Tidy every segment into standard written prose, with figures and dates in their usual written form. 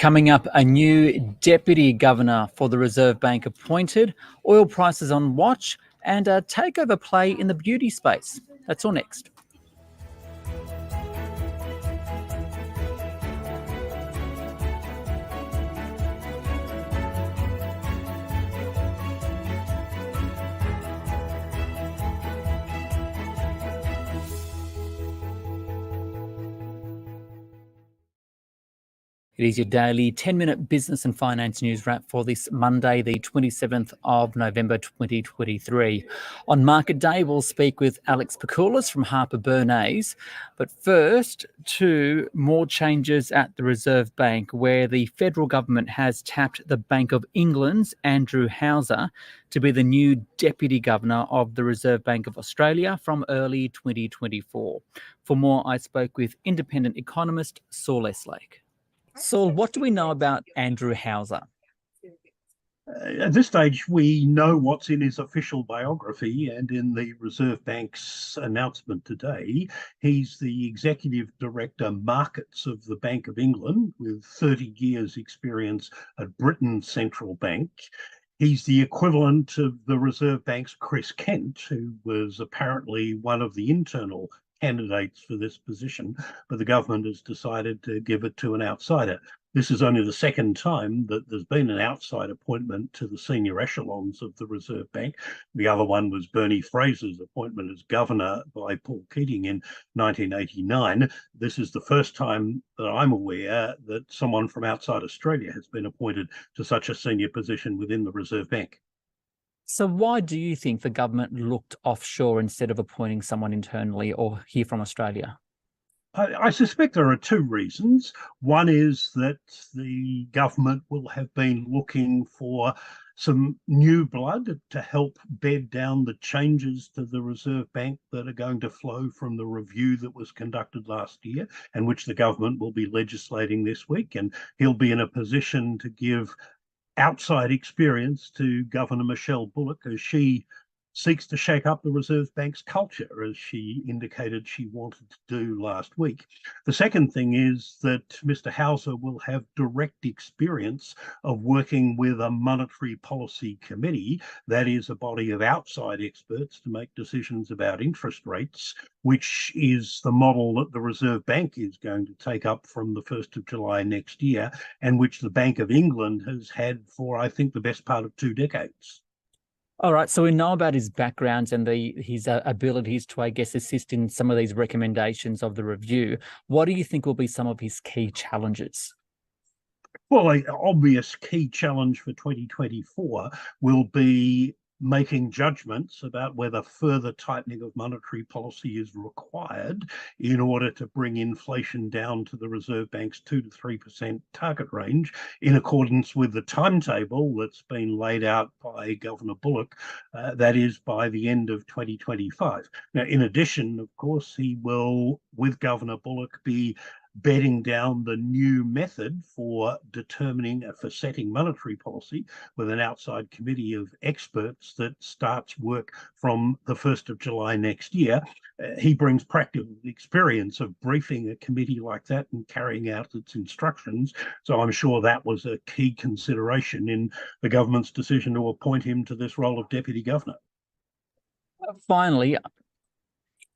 Coming up, a new Deputy Governor for the Reserve Bank appointed, oil prices on watch, and a takeover play in the beauty space. That's all next. It is your daily 10-minute business and finance news wrap for this Monday, the 27th of November 2023. On market day, we'll speak with Alex Pikoulas from Harper Bernays. But first, two more changes at the Reserve Bank, where the federal government has tapped the Bank of England's Andrew Hauser to be the new Deputy Governor of the Reserve Bank of Australia from early 2024. For more, I spoke with Independent Economist Saul Eslake. Saul, what do we know about Andrew Hauser? At this stage, we know what's in his official biography, and in the Reserve Bank's announcement today, he's the Executive Director Markets of the Bank of England with 30 years experience at Britain's central bank. He's the equivalent of the Reserve Bank's Chris Kent, who was apparently one of the internal candidates for this position, but the government has decided to give it to an outsider. This is only the second time that there's been an outside appointment to the senior echelons of the Reserve Bank. The other one was Bernie Fraser's appointment as governor by Paul Keating in 1989. This is the first time that I'm aware that someone from outside Australia has been appointed to such a senior position within the Reserve Bank. So why do you think the government looked offshore instead of appointing someone internally or here from Australia? I suspect there are two reasons. One is that the government will have been looking for some new blood to help bed down the changes to the Reserve Bank that are going to flow from the review that was conducted last year and which the government will be legislating this week. And he'll be in a position to give outside experience to Governor Michelle Bullock as she seeks to shake up the Reserve Bank's culture, as she indicated she wanted to do last week. The second thing is that Mr. Hauser will have direct experience of working with a monetary policy committee, that is a body of outside experts to make decisions about interest rates, which is the model that the Reserve Bank is going to take up from the 1st of July next year, and which the Bank of England has had for, I think, the best part of 2 decades. All right, so we know about his backgrounds and his abilities to, I guess, assist in some of these recommendations of the review. What do you think will be some of his key challenges? Well, an obvious key challenge for 2024 will be making judgments about whether further tightening of monetary policy is required in order to bring inflation down to the Reserve Bank's 2 to 3% target range, in accordance with the timetable that's been laid out by Governor Bullock, that is by the end of 2025. Now, in addition, of course, he will, with Governor Bullock, be bedding down the new method for setting monetary policy with an outside committee of experts that starts work from the 1st of July next year. He brings practical experience of briefing a committee like that and carrying out its instructions. So I'm sure that was a key consideration in the government's decision to appoint him to this role of Deputy Governor. Finally,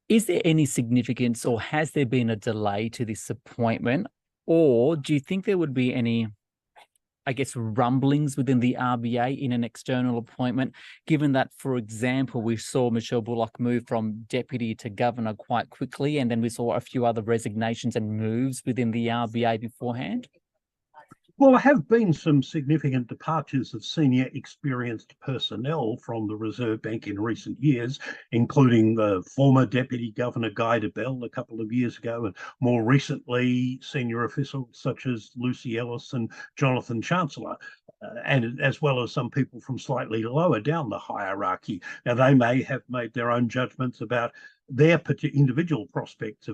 is there any significance or has there been a delay to this appointment? Or do you think there would be any, I guess, rumblings within the RBA in an external appointment, given that, for example, we saw Michelle Bullock move from deputy to governor quite quickly, and then we saw a few other resignations and moves within the RBA beforehand? Well, there have been some significant departures of senior experienced personnel from the Reserve Bank in recent years, including the former Deputy Governor Guy Debelle a couple of years ago, and more recently senior officials such as Lucy Ellis and Jonathan Chancellor, and as well as some people from slightly lower down the hierarchy. Now, they may have made their own judgments about their individual prospects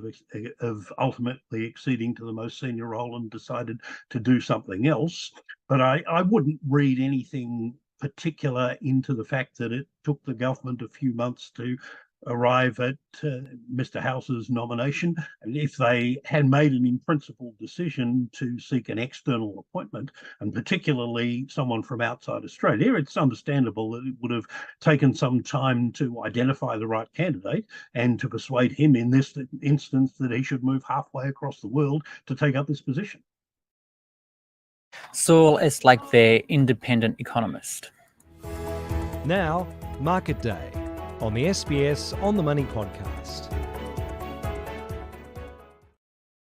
of ultimately acceding to the most senior role and decided to do something else. But I wouldn't read anything particular into the fact that it took the government a few months to arrive at Mr. Hauser's nomination. And if they had made an in-principle decision to seek an external appointment, and particularly someone from outside Australia, it's understandable that it would have taken some time to identify the right candidate and to persuade him in this instance that he should move halfway across the world to take up this position. Saul Eslake there, Independent Economist. Now, Market Day on the SBS On The Money podcast.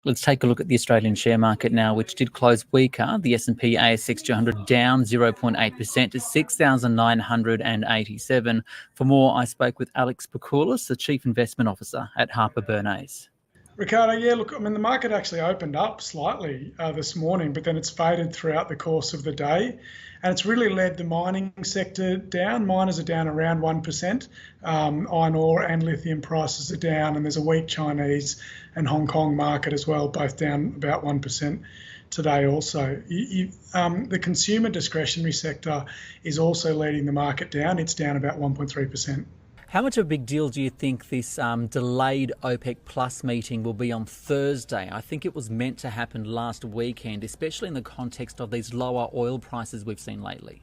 Let's take a look at the Australian share market now, which did close weaker. The S&P ASX 200 down 0.8% to 6,987. For more, I spoke with Alex Pikoulas, the Chief Investment Officer at Harper Bernays. Ricardo, yeah, look, I mean, the market actually opened up slightly this morning, but then it's faded throughout the course of the day. And it's really led the mining sector down. Miners are down around 1%. Iron ore and lithium prices are down, and there's a weak Chinese and Hong Kong market as well, both down about 1% today also. The consumer discretionary sector is also leading the market down. It's down about 1.3%. How much of a big deal do you think this delayed OPEC Plus meeting will be on Thursday? I think it was meant to happen last weekend, especially in the context of these lower oil prices we've seen lately.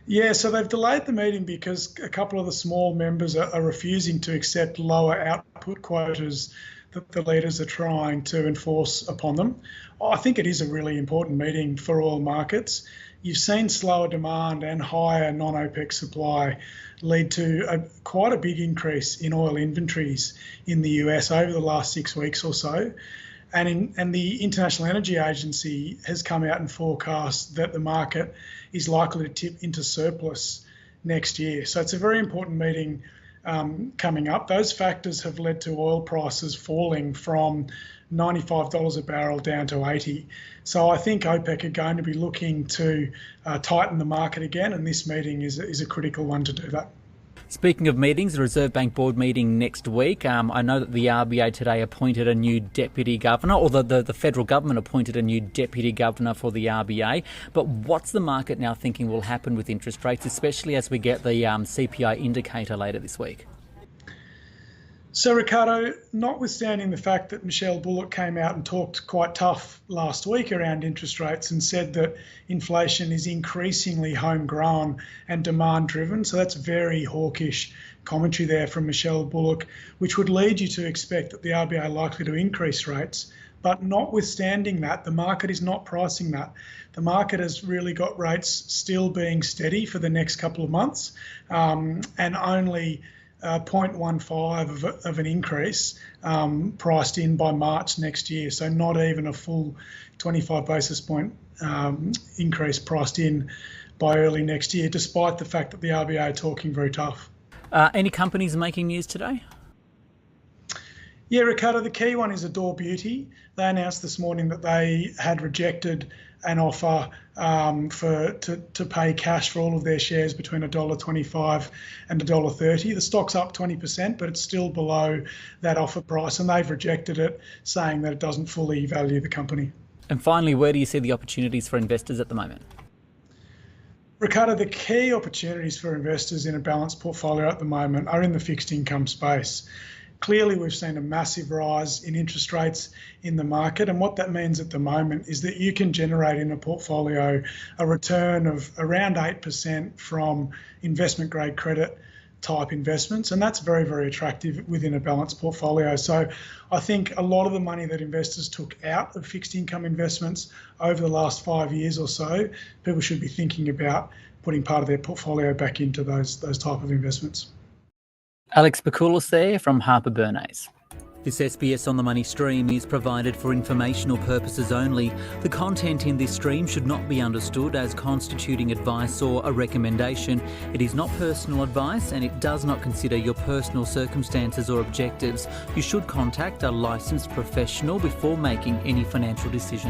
Yeah, so they've delayed the meeting because a couple of the small members are refusing to accept lower output quotas that the leaders are trying to enforce upon them. I think it is a really important meeting for oil markets. You've seen slower demand and higher non-OPEC supply lead to quite a big increase in oil inventories in the US over the last 6 weeks or so. And the International Energy Agency has come out and forecast that the market is likely to tip into surplus next year. So it's a very important meeting coming up. Those factors have led to oil prices falling from $95 a barrel down to 80. So I think OPEC are going to be looking to tighten the market again, and this meeting is a critical one to do that. Speaking of meetings, the Reserve Bank Board meeting next week. I know that the RBA today appointed a new Deputy Governor, or the federal government appointed a new Deputy Governor for the RBA. But what's the market now thinking will happen with interest rates, especially as we get the CPI indicator later this week? So, Ricardo, notwithstanding the fact that Michelle Bullock came out and talked quite tough last week around interest rates and said that inflation is increasingly homegrown and demand-driven, so that's very hawkish commentary there from Michelle Bullock, which would lead you to expect that the RBA are likely to increase rates. But notwithstanding that, the market is not pricing that. The market has really got rates still being steady for the next couple of months, and only 0.15 of an increase priced in by March next year. So not even a full 25 basis point increase priced in by early next year, despite the fact that the RBA are talking very tough. Any companies making news today? Yeah, Ricardo, the key one is Adore Beauty. They announced this morning that they had rejected an offer to pay cash for all of their shares between $1.25 and $1.30. The stock's up 20%, but it's still below that offer price, and they've rejected it, saying that it doesn't fully value the company. And finally, where do you see the opportunities for investors at the moment? Ricardo, the key opportunities for investors in a balanced portfolio at the moment are in the fixed income space. Clearly, we've seen a massive rise in interest rates in the market, and what that means at the moment is that you can generate in a portfolio a return of around 8% from investment grade credit type investments, and that's very, very attractive within a balanced portfolio. So I think a lot of the money that investors took out of fixed income investments over the last 5 years or so, people should be thinking about putting part of their portfolio back into those type of investments. Alex Pikoulas there from Harper Bernays. This SBS On The Money stream is provided for informational purposes only. The content in this stream should not be understood as constituting advice or a recommendation. It is not personal advice and it does not consider your personal circumstances or objectives. You should contact a licensed professional before making any financial decision.